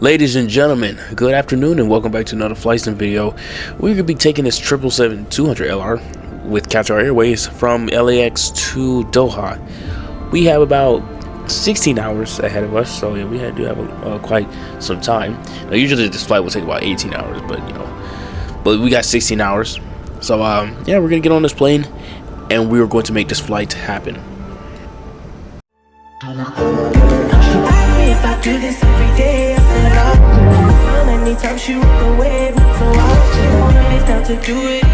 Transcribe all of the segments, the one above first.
Ladies and gentlemen, good afternoon and welcome back to another flight sim video. We're going to be taking this 777-200LR with Qatar Airways from LAX to Doha. We have about 16 hours ahead of us, so yeah, we do have quite some time. Now, usually this flight will take about 18 hours, but we got 16 hours. So yeah, we're going to get on this plane and we are going to make this flight happen. If I do this every day, I feel like anytime she walk away, so I wanna make time to do it.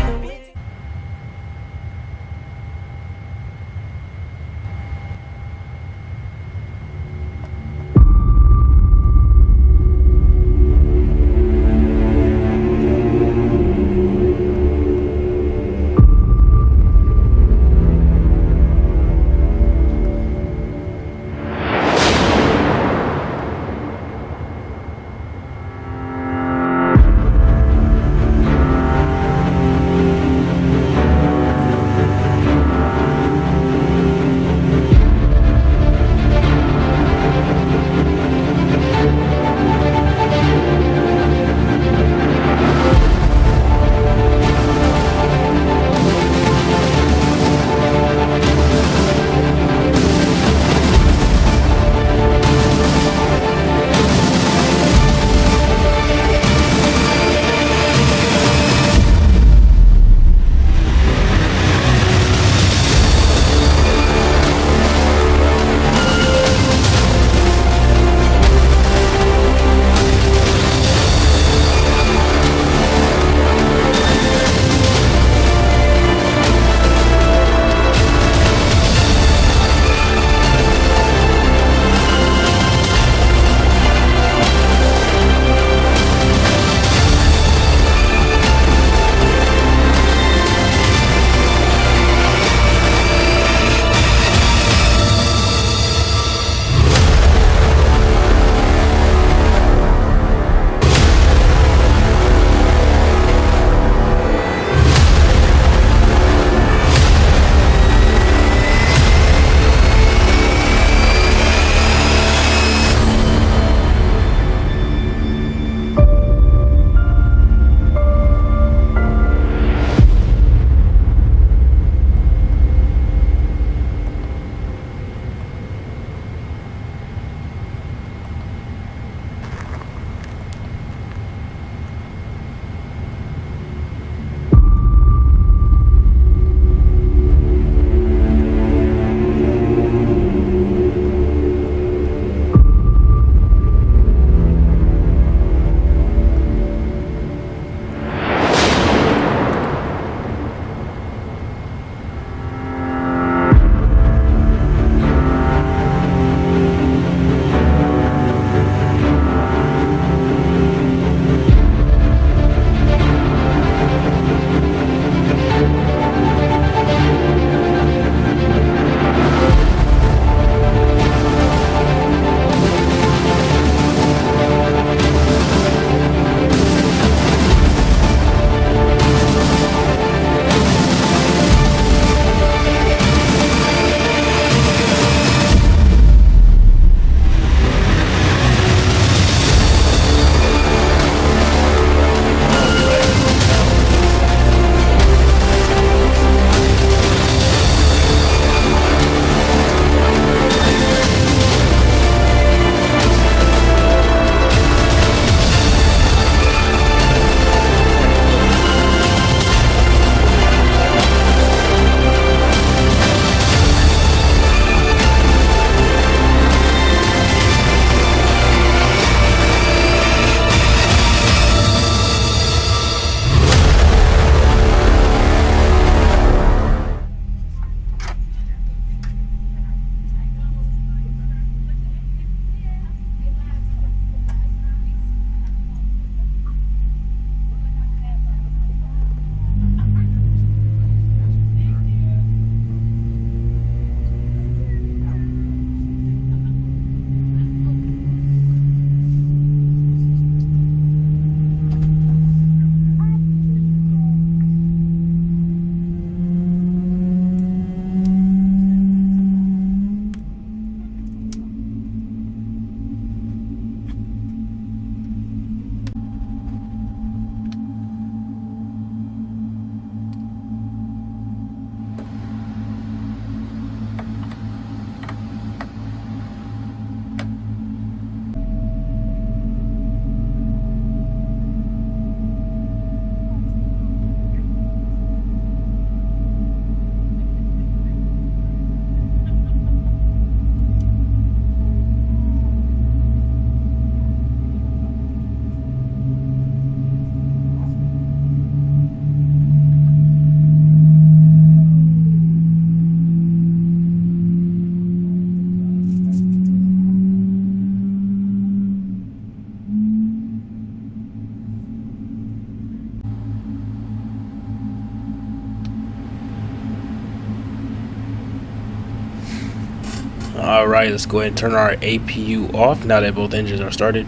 Alright, let's go ahead and turn our APU off now that both engines are started.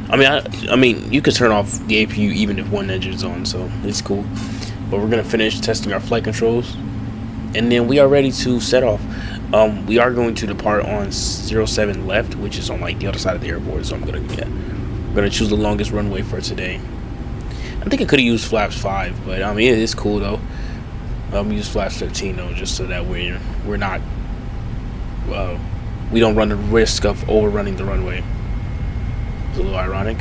I mean, you could turn off the APU even if one engine is on, so it's cool. But we're gonna finish testing our flight controls, and then we are ready to set off. We are going to depart on 07 left, which is on like the other side of the airport. So we're gonna choose the longest runway for today. I think I could have used flaps 5, but I mean it's cool though. Use flaps 15 though, just so that we're not we don't run the risk of overrunning the runway. It's a little ironic.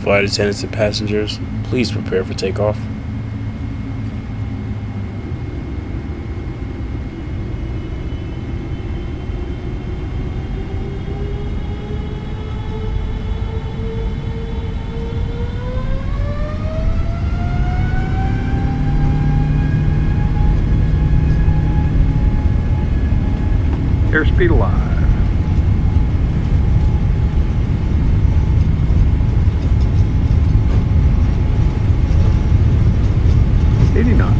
Flight attendants and passengers, please prepare for takeoff. Airspeed alive. 80 knots.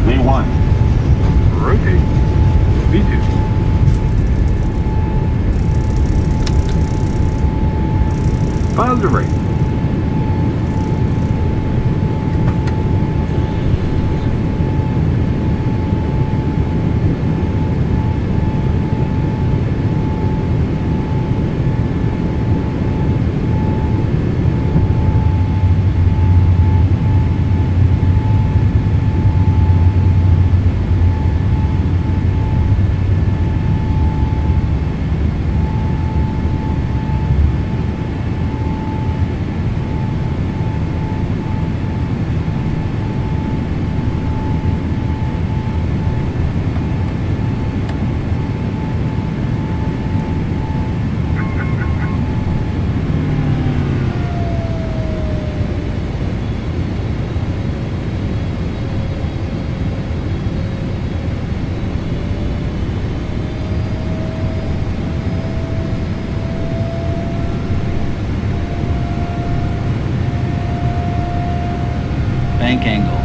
V1. Rotate. V2. Positive rate. Bank angle.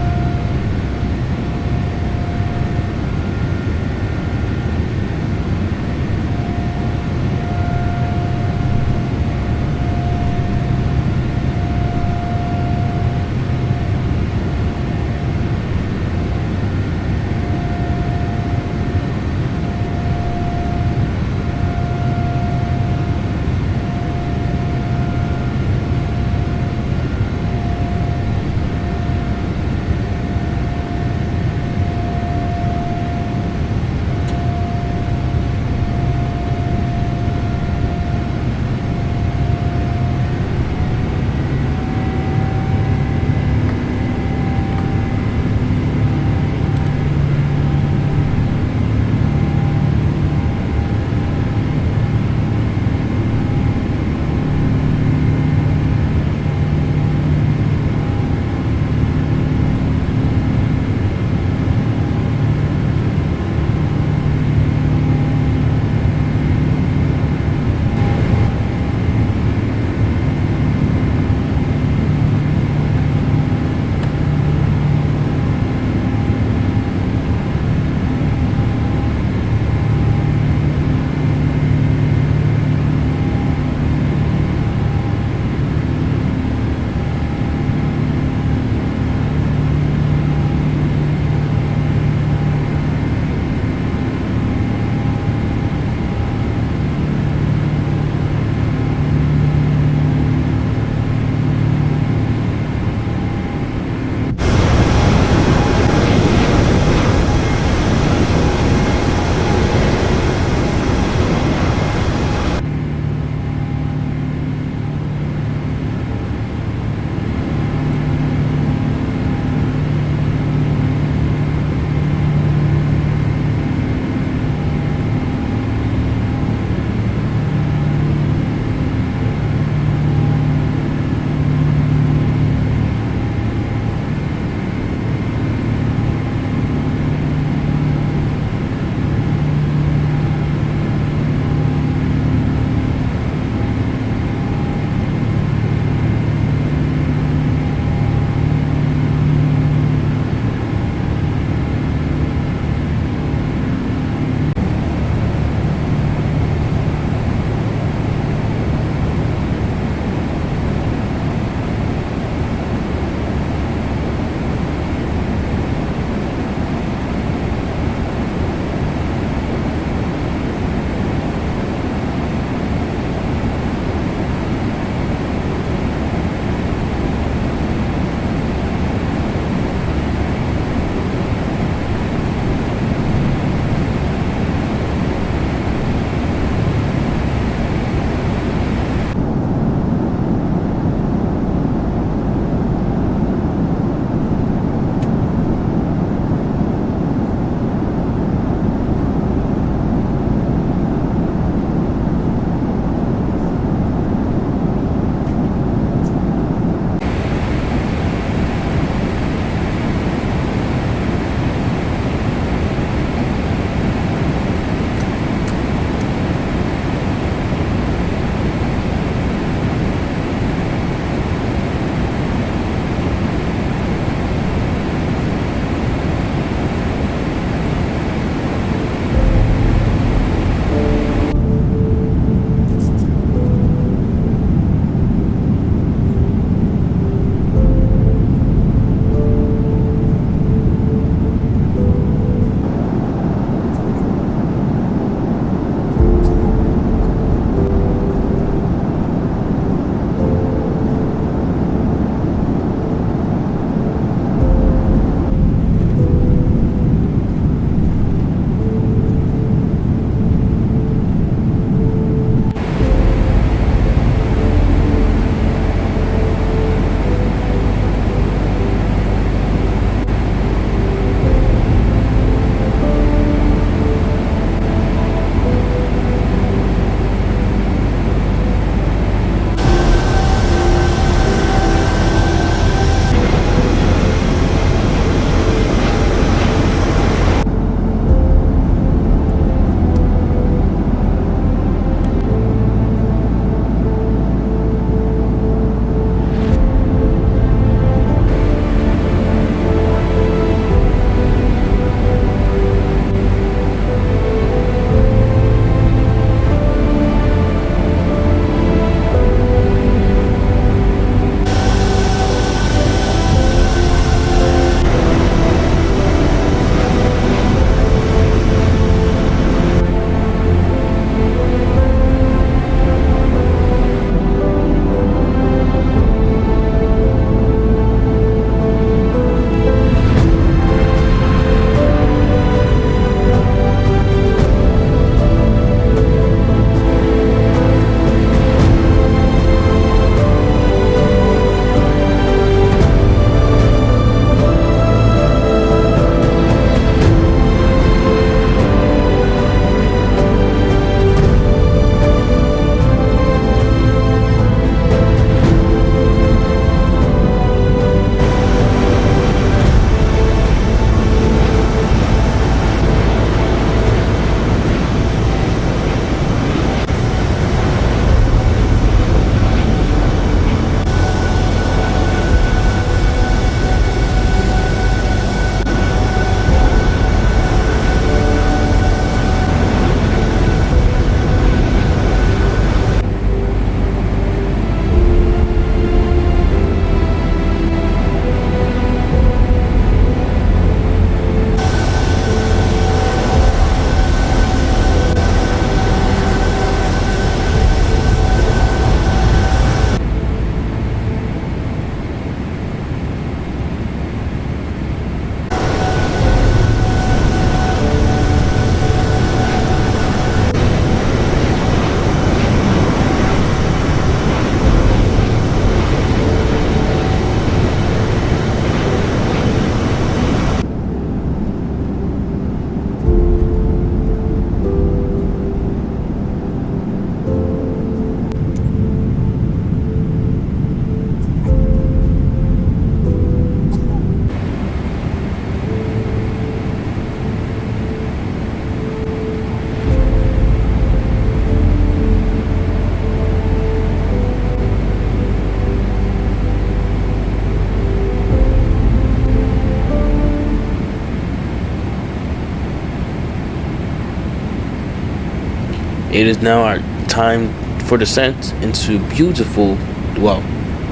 It is now our time for descent into beautiful, well,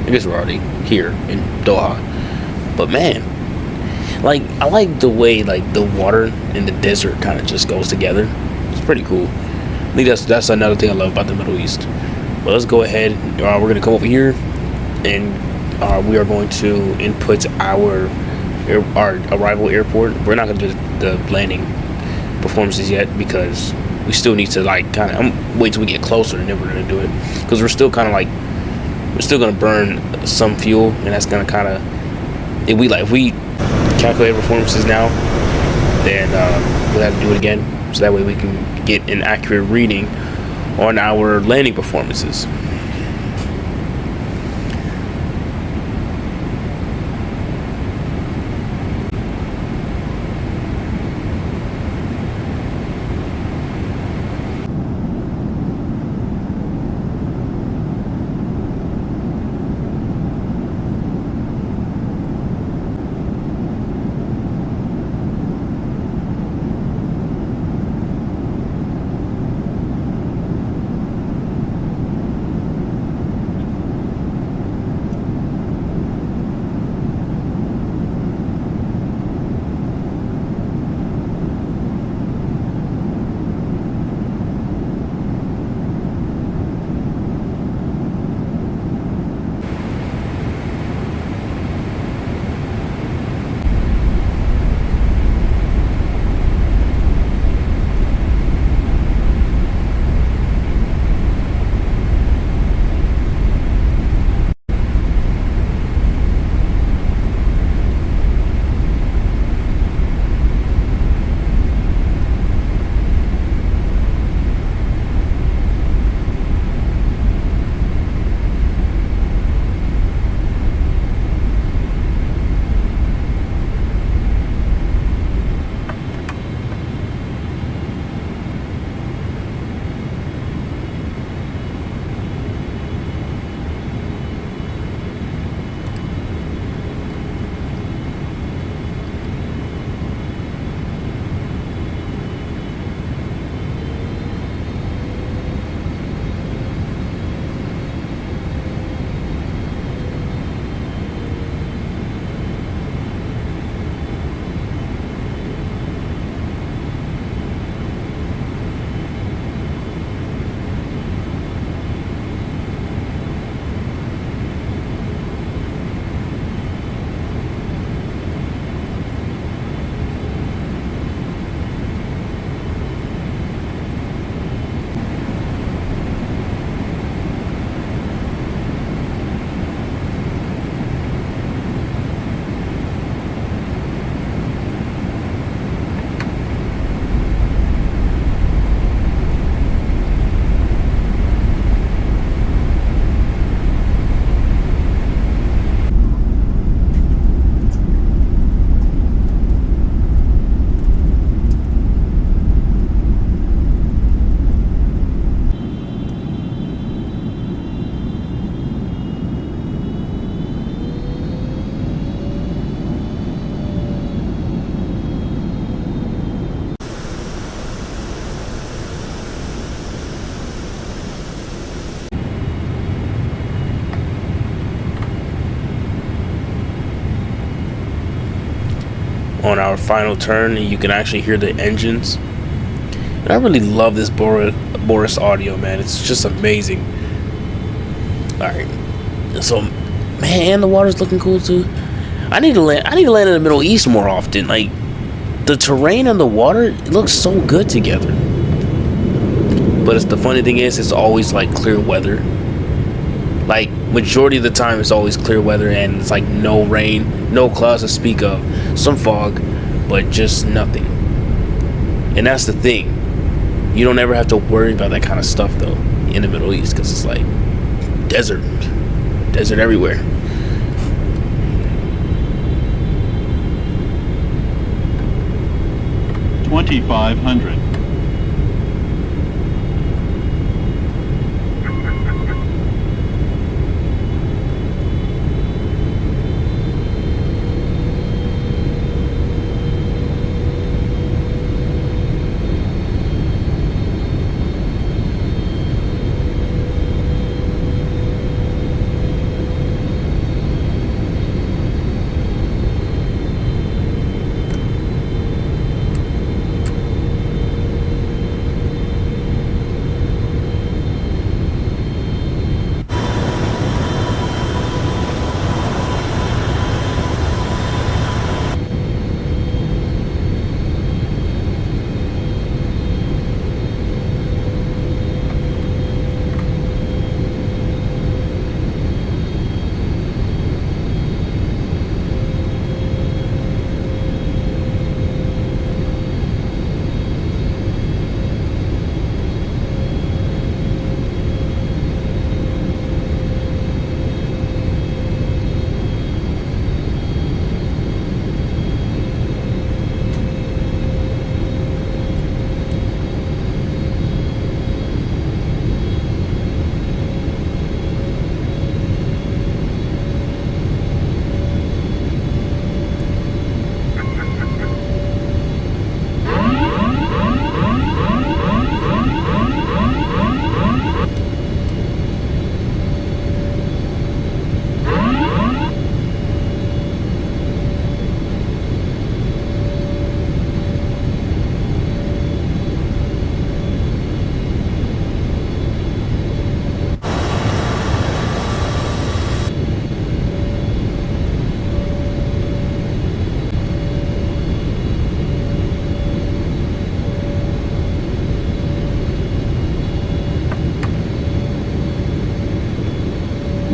I guess we're already here in Doha. But man, like, I like the way like the water and the desert kind of just goes together. It's pretty cool. I think that's another thing I love about the Middle East. But let's go ahead. We're gonna come over here, and we are going to input our arrival airport. We're not gonna do the landing performances yet because we still need to like kind of wait till we get closer, and then we're gonna do it because we're still kind of like we're still gonna burn some fuel, and that's gonna kind of if we calculate performances now, then we'll have to do it again, so that way we can get an accurate reading on our landing performances. On our final turn, and you can actually hear the engines. And I really love this Boris audio, man. It's just amazing. Alright. So, man, the water's looking cool too. I need to land in the Middle East more often. Like, the terrain and the water, it looks so good together. But the funny thing is, it's always like clear weather. Like, majority of the time it's always clear weather, and it's like no rain, no clouds to speak of, some fog, but just nothing. And that's the thing, you don't ever have to worry about that kind of stuff though in the Middle East, because it's like desert everywhere. $2,500.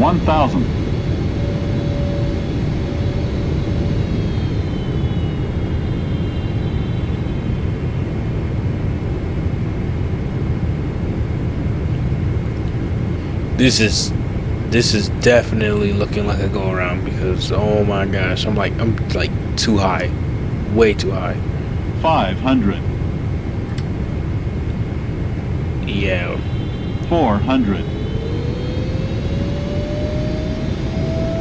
1,000. This is definitely looking like a go around because oh my gosh, I'm like too high, way too high. 500. Yeah. 400.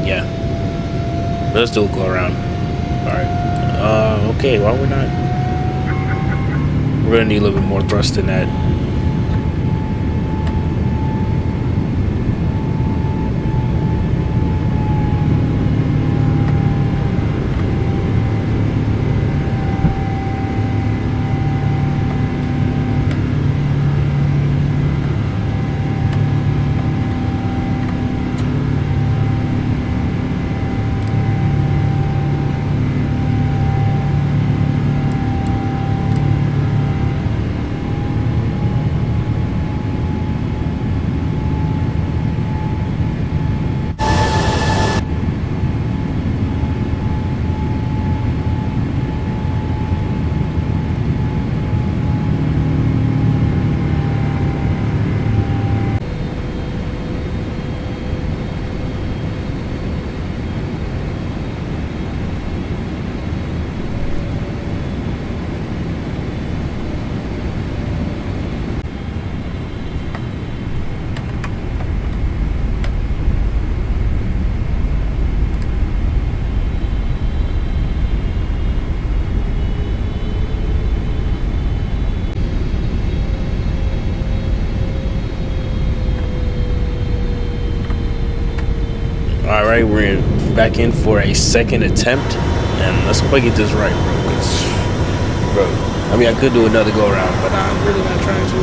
Yeah. Let's do a go around. All right. Okay. Why we're not? We're gonna need a little bit more thrust than that. All right, we're back in for a second attempt, and let's hope I get this right, bro. 'Cause, bro, I mean, I could do another go around, but I'm really not trying to.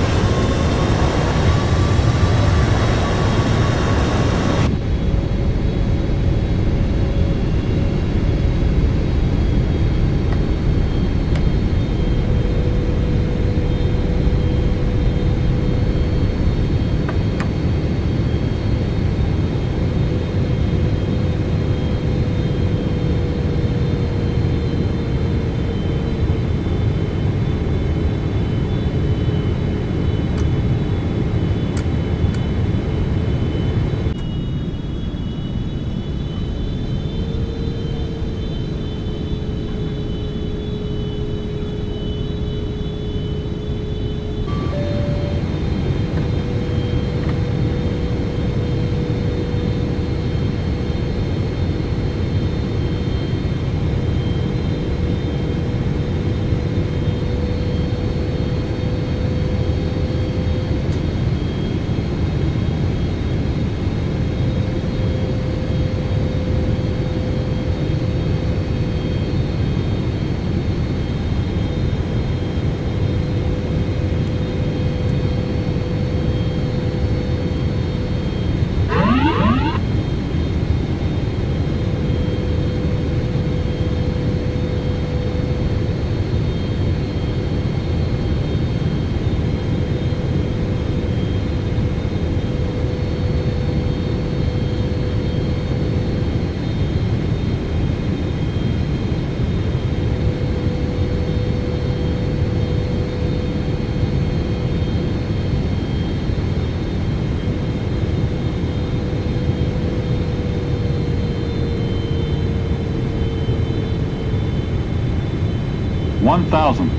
One thousand.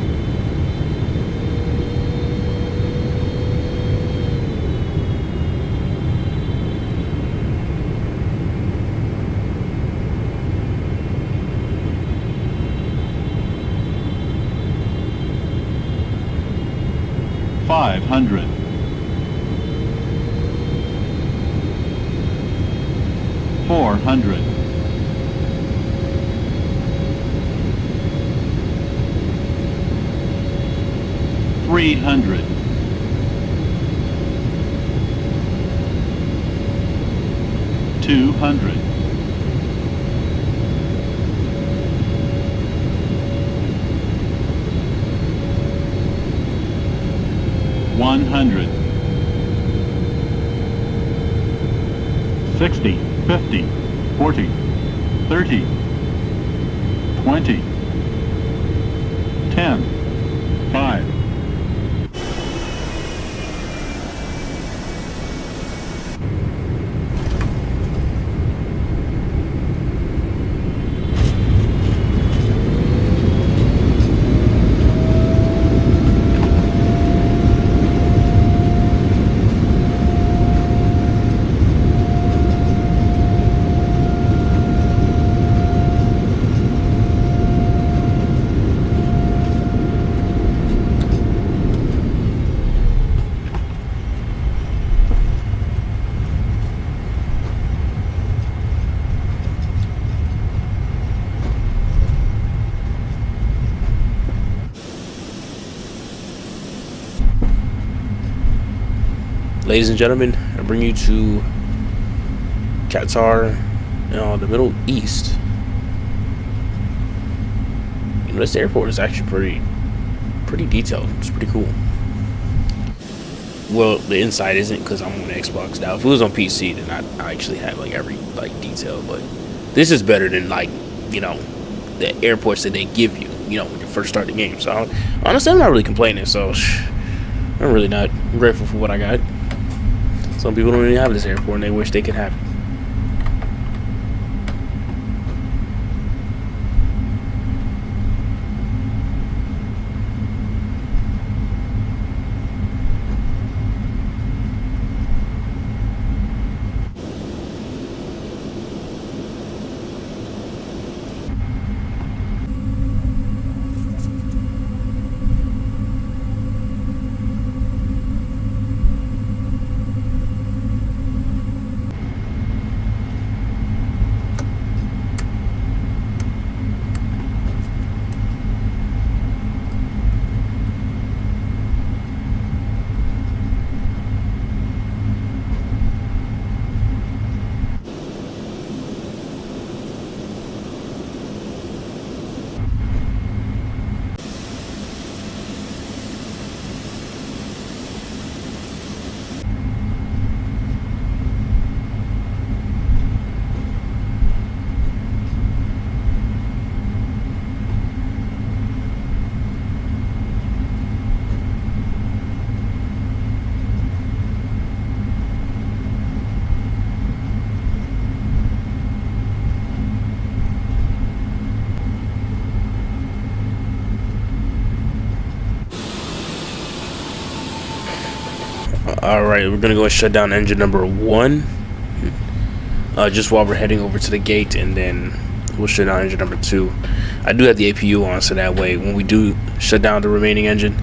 $500. $400. $300. $200. $100. 60, 50, 40, 30, 20, 10, 5, Ladies and gentlemen, I bring you to Qatar, the Middle East. You know, this airport is actually pretty detailed. It's pretty cool. Well, the inside isn't, because I'm on Xbox now. If it was on PC, then I actually have like every detail. But this is better than the airports that they give you, when you first start the game. So honestly, I'm not really complaining. So I'm really not grateful for what I got. Some people don't even have this airport, and they wish they could have it. Alright, we're gonna go and shut down engine number 1 just while we're heading over to the gate, and then we'll shut down engine number 2. I do have the APU on, so that way when we do shut down the remaining engine,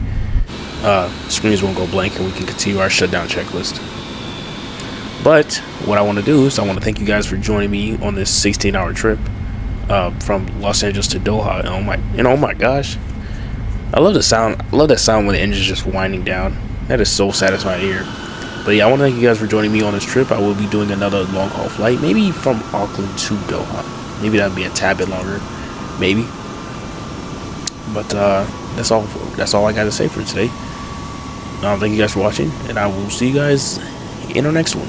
screens won't go blank and we can continue our shutdown checklist. But what I want to do is I want to thank you guys for joining me on this 16-hour trip from Los Angeles to Doha. And oh my gosh, I love the sound. I love that sound when the engine's just winding down. That is so satisfying to hear. But yeah, I want to thank you guys for joining me on this trip. I will be doing another long haul flight, maybe from Auckland to Doha. Maybe that'll be a tad bit longer, maybe. But that's all I got to say for today. Thank you guys for watching, and I will see you guys in our next one.